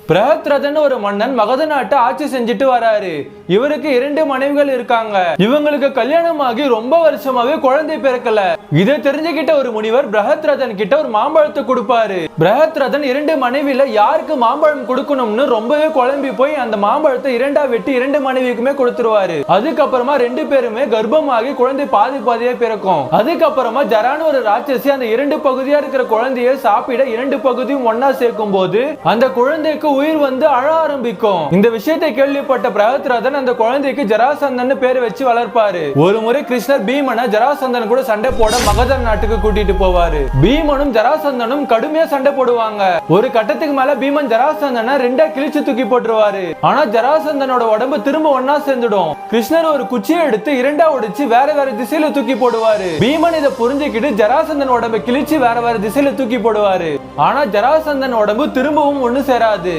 பிரஹத்ரதன் ஒரு மன்னன் மகத நாட்டை ஆட்சி செஞ்சுட்டு வராரு. இவருக்கு 2 மனைவிகள் இருக்காங்க. இவங்களுக்கு கல்யாணமாகி ரொம்ப வருஷமாவே குழந்தை பிறக்கல. இதை தெரிஞ்சுக்கிட்ட ஒரு முனிவர் பிரஹத்ரதன் கிட்ட ஒரு மாம்பழத்தை கொடுப்பாரு. பிரஹத்ரதன் 2 மனைவில யாருக்கு மாம்பழம் கொடுக்கணும்னு ரொம்பவே குழம்பி போய் அந்த மாம்பழத்தை 2ஆ வெட்டி 2 மனைவிக்குமே கொடுத்துருவாரு. அதுக்கப்புறமா 2 பேருமே கர்ப்பமாகி குழந்தை பாதி பாதியா பிறக்கும். அதுக்கப்புறமா ஜரான்னு ஒரு ராட்சசி அந்த 2 பகுதியா இருக்கிற குழந்தைய சாப்பிட 2 பகுதியும் ஒன்னா சேர்க்கும் போது அந்த குழந்தைக்கு உயிர் வந்து அழ ஆரம்பிக்கும். இந்த விஷயத்தை கேள்விப்பட்ட பிரஹத்ரதன் அந்த குழந்தைக்கு ஜராசந்தன் பேர் வச்சு வளர்ப்பாரு. ஒரு முறை கிருஷ்ணர் பீமனை ஜராசந்தன் கூட சண்டை போட மகத நாட்டுக்கு கூட்டிட்டு போவாரு. பீமனும் ஜராசந்தனும் கடுமையா சண்டை போடுவாங்க. ஒரு கட்டத்துக்கு மேல பீமன் ஜராசந்தனை 2ஆ கிழிச்சு தூக்கி போட்டுருவாரு. ஆனா ஜராசந்தனோட உடம்பு திரும்ப ஒன்னா சேர்ந்துடும். கிருஷ்ணர் ஒரு குச்சியை எடுத்து 2ஆ உடைச்சு வேற வேற திசையில தூக்கி போடுவாரு. பீமன் இதை புரிஞ்சுக்கிட்டு ஜராசந்தன் உடம்பை கிழிச்சு வேற வேற திசையில தூக்கி போடுவாரு. ஆனா ஜராசந்தன் உடம்பு திரும்பவும் ஒண்ணு சேராது.